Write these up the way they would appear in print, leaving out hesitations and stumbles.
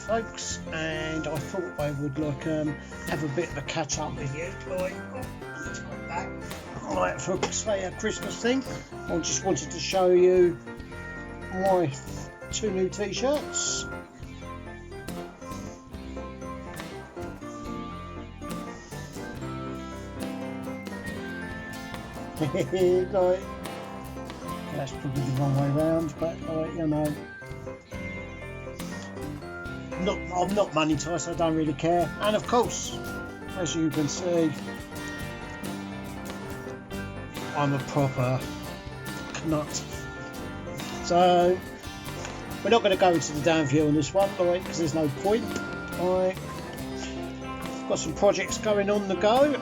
folks, and I thought I would like have a bit of a catch up with you, like for say a Christmas thing. I just wanted to show you my 2 new t-shirts. Like, that's probably the wrong way round, but you know, I'm not money tight, so I don't really care. And of course, as you can see, I'm a proper nut. So we're not going to go into the downview on this one, because there's no point. I've got some projects going on the go.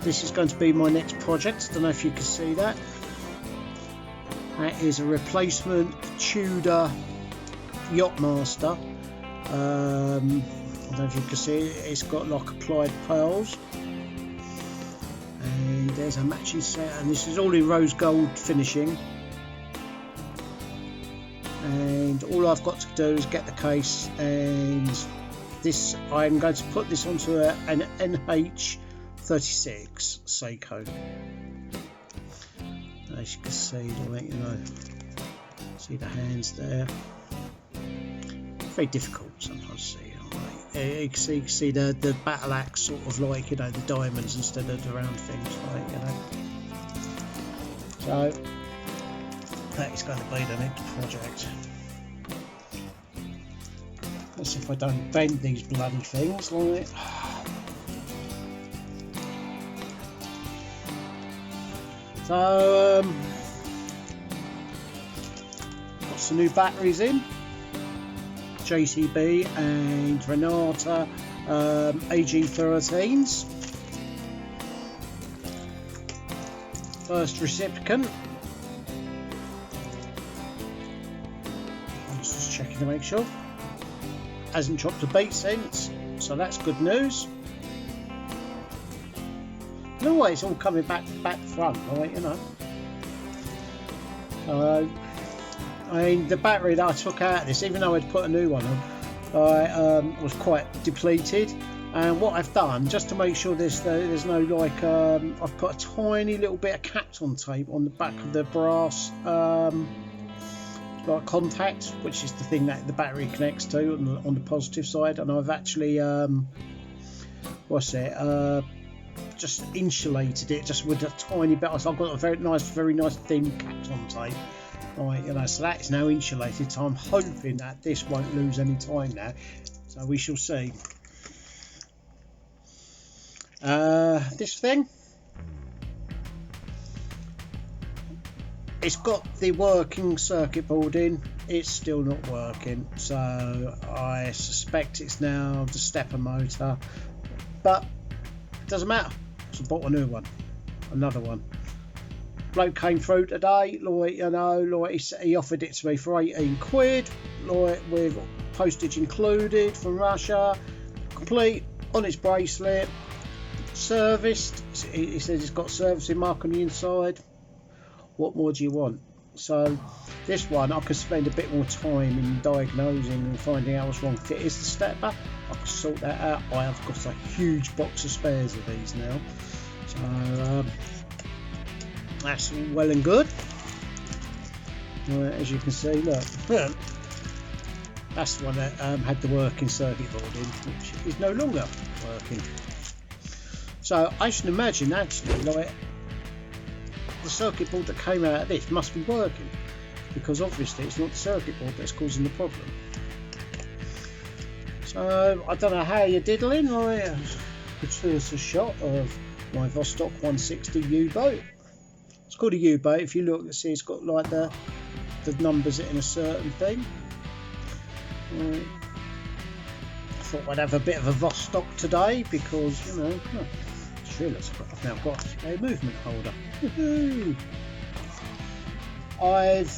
This is going to be my next project. I don't know if you can see that. That is a replacement Tudor Yachtmaster. I don't know if you can see it. It's got like applied pearls. And there's a matching set, and this is all in rose gold finishing. And all I've got to do is get the case, and this I'm going to put this onto an NH36 Seiko. As you can see, like, you know, see the hands there. Very difficult sometimes to see. You can see the battle axe, sort of like, you know, the diamonds instead of the round things, like, you know. So that is going to be the next project. Let's see if I don't bend these bloody things, like. So got some new batteries in, JCB and Renata AG13s. First recipient. I'm just checking to make sure. Hasn't dropped a beat since, so that's good news. No way, it's all coming back front, right, you know. I mean, the battery that I took out of this, even though I'd put a new one on, was quite depleted. And what I've done, just to make sure there's no like, I've put a tiny little bit of Kapton tape on the back of the brass like contact, which is the thing that the battery connects to on the positive side. And I've actually just insulated it just with a tiny bit. So I've got a very nice thin Kapton tape, right, you know, so that is now insulated. So I'm hoping that this won't lose any time now, so we shall see. This thing, it's got the working circuit board in, it's still not working, so I suspect it's now the stepper motor, but it doesn't matter. So I bought a new one, another one. Bloke came through today, like, you know, like he offered it to me for 18 quid, like with postage included from Russia, complete on his bracelet, serviced. He says it's got servicing mark on the inside. What more do you want? So this one I could spend a bit more time in diagnosing and finding out what's wrong. If it is the stepper, I can sort that out. I have got a huge box of spares of these now, so that's all well and good. As you can see, look, that's the one that had the working circuit board in, which is no longer working. So I should imagine actually, like, the circuit board that came out of this must be working, because obviously it's not the circuit board that's causing the problem. So I don't know how you're diddling. It's a shot of my Vostok 160 U-boat. It's called a U-boat. If you look, see it's got like the numbers in a certain thing. I thought I'd have a bit of a Vostok today, because, you know, I've now got a movement holder. Woohoo! I've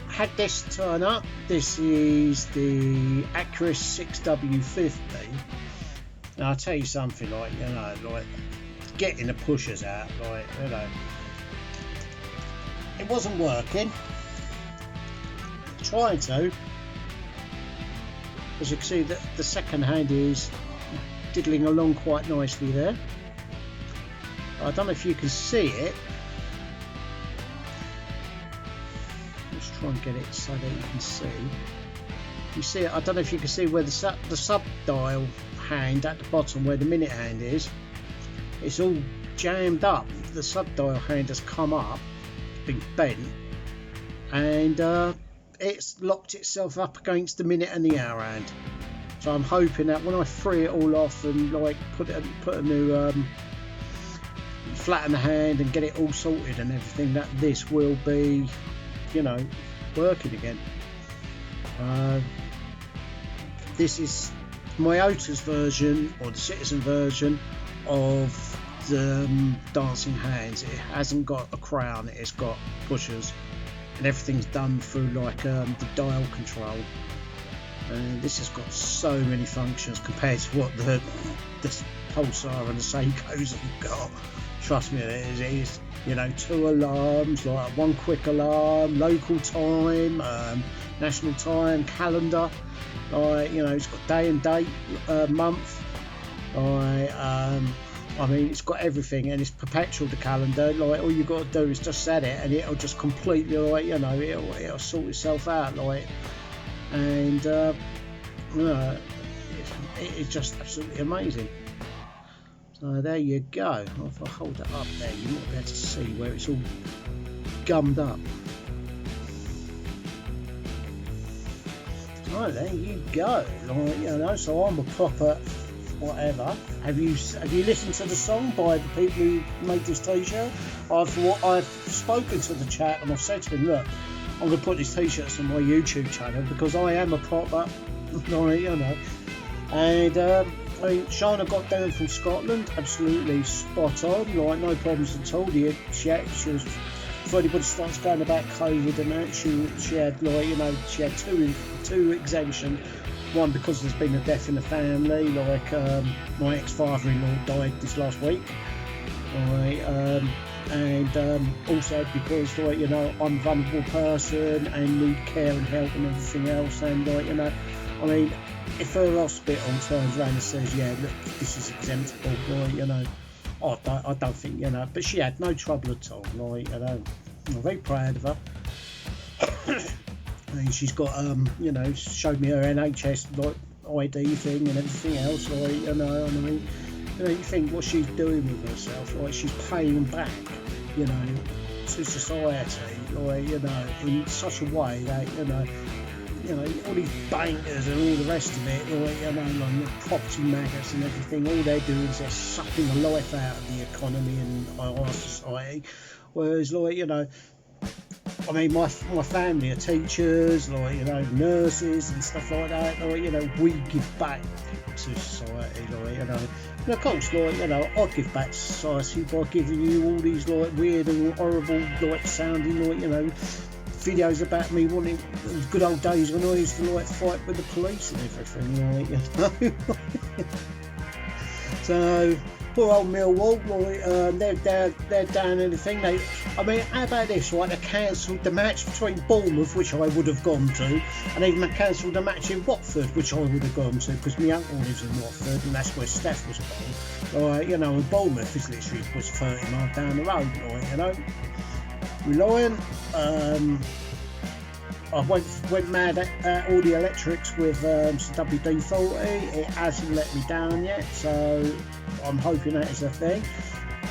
had this turn up. This is the Acris 6W50. Now I'll tell you something, like, you know, like getting the pushers out, like, you know, it wasn't working. trying to. As you can see, the second hand is diddling along quite nicely there. I don't know if you can see it. Let's try and get it so that you can see. You see it? I don't know if you can see where the sub dial hand at the bottom, where the minute hand is. It's all jammed up. The sub dial hand has come up, been bent, and it's locked itself up against the minute and the hour hand. So I'm hoping that when I free it all off and like put a new flatten the hand and get it all sorted and everything, that this will be, you know, working again. This is my Ota's version, or the Citizen version, of the dancing hands. It hasn't got a crown, it's got pushers, and everything's done through like the dial control. And this has got so many functions compared to what the Pulsar and the Seikos have got. Trust me, it is, you know, 2 alarms, like 1 quick alarm, local time, national time, calendar, like, you know, it's got day and date, month, I mean, it's got everything, and it's perpetual, the calendar. Like, all you got to do is just set it and it'll just completely, like, you know, it'll sort itself out, like, and it's just absolutely amazing. So there you go. If I hold it up there, you might be able to see where it's all gummed up. Right, there you go. Like, you know, so I'm a proper whatever. Have you listened to the song by the people who made this t-shirt? I've spoken to the chat and I've said to them, look, I'm going to put these t-shirts on my YouTube channel because I am a proper, you know, and I mean, Shana got down from Scotland, absolutely spot on, like no problems at all. She was, before anybody starts going about COVID and that, she had, like, you know, she had two exemptions. One because there's been a death in the family, like my ex-father-in-law died this last week, right, and also because, like, you know, I'm a vulnerable person and need care and help and everything else, and, like, you know, I mean, if her hospital turns around and says, yeah, look, this is exemptable, like, you know, I don't think, you know, but she had no trouble at all, like, you know, I'm very proud of her. And she's got, you know, showed me her NHS, like, ID thing and everything else, like, you know, I mean, you know, you think what she's doing with herself, like, she's paying back, you know, to society, like, you know, in such a way that, you know, all these bankers and all the rest of it, like, you know, like the property maggots and everything, all they're doing is they're sucking the life out of the economy and our society, whereas, like, you know, I mean, my family are teachers, like, you know, nurses and stuff like that, like, you know, we give back to society, like, you know, and of course, like, you know, I give back to society by giving you all these, like, weird and horrible, like, sounding, like, you know, videos about me wanting the good old days when I used to, like, fight with the police and everything, like, you know. So, poor old Millwall, like, they're down in the thing. I mean, how about this, right? They cancelled the match between Bournemouth, which I would have gone to, and even cancelled the match in Watford, which I would have gone to, because my uncle lives in Watford, and that's where Steph was born. You know, and Bournemouth is literally was 30 miles down the road, like, you know. Reliant. I went mad at all the electrics with some WD-40. It hasn't let me down yet, so I'm hoping that is a thing.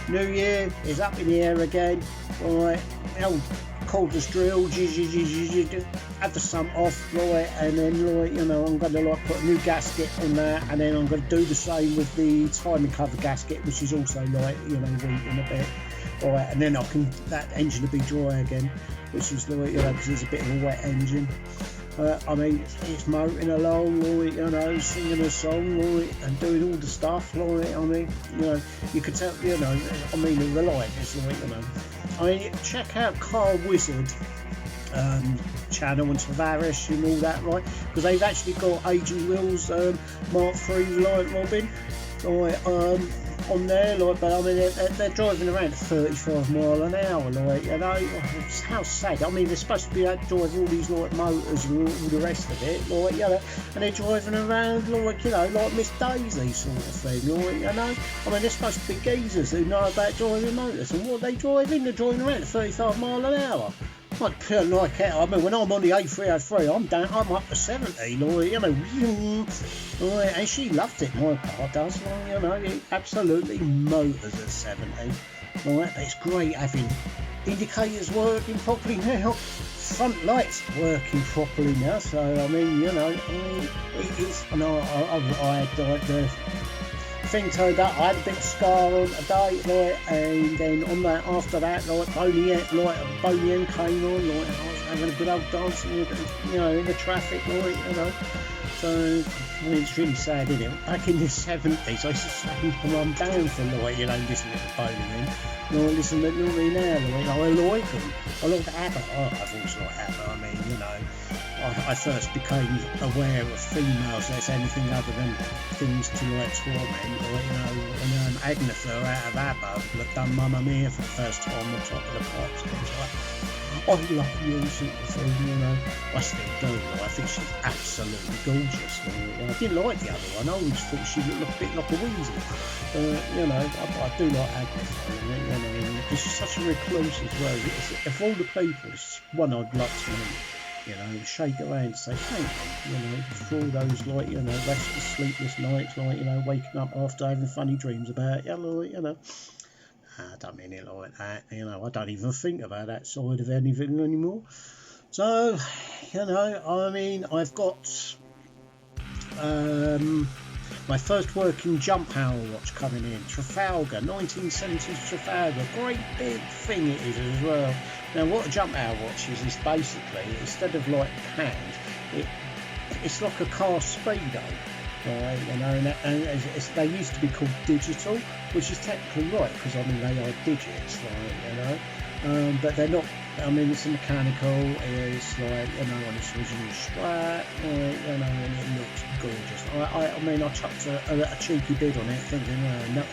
New Year is up in the air again. Right, old cordless drill, have the sump off, right, and then, like, you know, I'm going to, like, put a new gasket on that, and then I'm going to do the same with the timing cover gasket, which is also, like, you know, weeping a bit. Right, and then that engine will be dry again, which is, like, you know, because it's a bit of a wet engine. I mean, it's motoring along, like, you know, singing a song, like, and doing all the stuff, like, I mean, you know, you could tell, you know, I mean, the Reliant is, like, you know, I mean, check out Car Wizard channel and Xmas and all that, right, because they've actually got Aging Will's Mark III Reliant Robin, like on there, like, but I mean they're driving around at 35 mile an hour, like, you know. How sad. I mean, they're supposed to be able to drive all these like motors and all the rest of it, like, you know, and they're driving around like, you know, like Miss Daisy sort of thing, like, you know. I mean, they're supposed to be geezers who know about driving motors, and what are they driving? They're driving around at 35 mile an hour. Like that. I mean, when I'm on the A303, I'm up to 70, like, you know. Like, and she loves it, my car does, like, you know, it absolutely motors at 70. Like, it's great having indicators working properly now, front lights working properly now, so I mean, you know, it is. And I had like the thing turned up, I had a bit of scar on today, like, and then on that, after that, like, Boney M came on, like, I was having a good old dance, you know, in the traffic, like, you know. So, I mean, it's really sad, isn't it? Back in the 70s, I used to slam my mum down for, like, you know, listening to Boney M. No, I listen to Laurie now, like, I like them. I like ABBA. I've always liked ABBA. I mean, you know, I first became aware of females as anything other than things to like torment, or, you know, when Agnetha out of ABBA done Mamma Mia for the first time on top of the pops, and it's like, I love you, sort of thing, you know. I still do, like, I think she's absolutely gorgeous. I didn't like the other one, I always thought she looked a bit like a weasel. You know, I do like Agnetha, you know, because she's such a recluse as well. Of all the people, it's one I'd like to meet. You know, shake her hand and say thank you, you know, for all those, like, you know, restless, sleepless nights, like, you know, waking up after having funny dreams about you, like, you know. I don't mean it like that, you know, I don't even think about that side of anything anymore. So, you know, I mean, I've got my first working jump hour watch coming in, Trafalgar, 1970s Trafalgar, great big thing it is as well. Now, what a jump hour watch is basically, instead of like hand, it's like a car speedo, right? You know, and they used to be called digital, which is technically right, because I mean they are digits, right? You know, but they're not. I mean, it's a mechanical. It's like, you know, on its original strap, you know, and it looks gorgeous. I mean, I chucked a cheeky bid on it, thinking, no,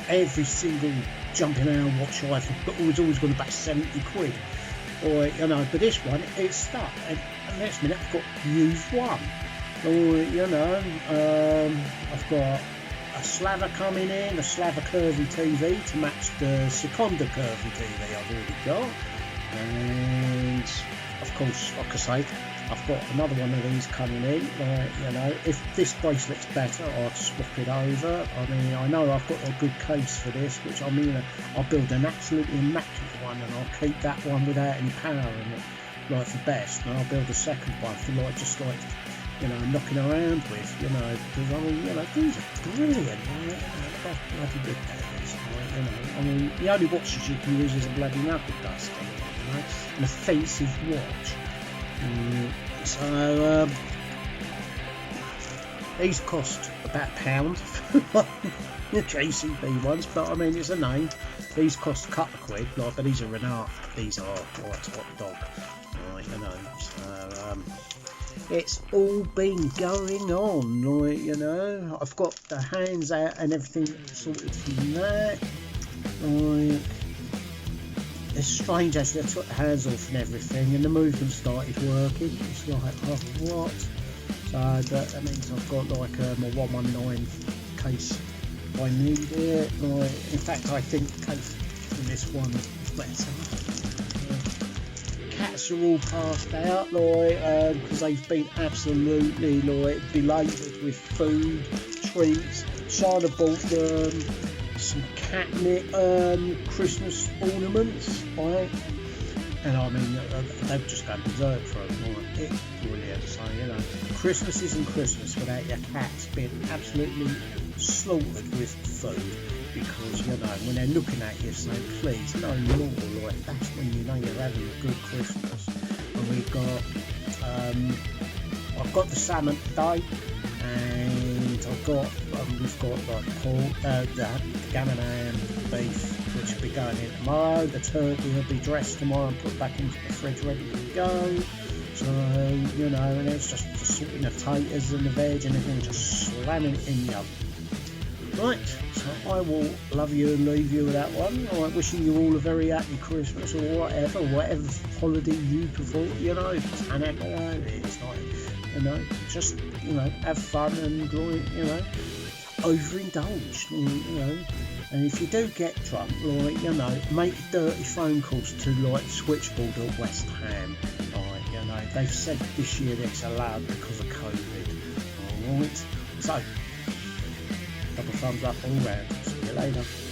every single jumping hour watch I've got was always going to back 70 quid. Or, you know, but this one, it's stuck. And next minute, I've got used one. Or, you know, I've got a Slava coming in, a Slava curvy TV to match the Seconda curvy TV I've already got. And, of course, like I say, I've got another one of these coming in. You know, if this bracelet's better, I'll swap it over. I mean, I know I've got a good case for this, which I mean, I'll build an absolutely immaculate one, and I'll keep that one without any power in it, like, for best. And I'll build a second one for, like, just like, you know, knocking around with, you know, because I mean, you know, these are brilliant, right? They're bloody good days, right? You know, I mean, the only watches you can use is a bloody knuckle duster, you know, an offensive watch. So these cost about £1, the JCB ones, but I mean, it's a name. These cost a couple of quid, like, but these are Renard. These are right top dog, right? You know, so it's all been going on, like, you know. I've got the hands out and everything sorted from that. Like, it's strange actually, I took the hands off and everything, and the movement started working. It's like, oh, what? So that means I've got like my 119 case if I need it. Like, in fact, I think the case in this one is better. Cats are all passed out, like, because they've been absolutely, like, belated with food, treats. Shana bought some catnip Christmas ornaments, right? And I mean, they've just gone berserk for it, right? It's brilliant. So, you know, Christmas isn't Christmas without your cats being absolutely slaughtered with food, because, you know, when they're looking at you saying, please, no more, like, that's when you know you're having a good Christmas. And we've got, I've got the salmon today, and I've got, we've got like pork, the gammon and beef, which will be going in tomorrow. The turkey will be dressed tomorrow and put back into the fridge ready to go. So, you know, and it's just sorting the potatoes and the veg and everything, just slamming it in the oven. Right, so I will love you and leave you with that one. All right, wishing you all a very happy Christmas or whatever holiday you prefer. You know, Hanukkah, it's like, you know, just, you know, have fun and enjoy, you know, overindulge, you know. And if you do get drunk, like, you know, make dirty phone calls to like Switchboard or West Ham. Right, you know, they've said this year that it's allowed because of COVID. Alright, so double thumbs up all round. See you later.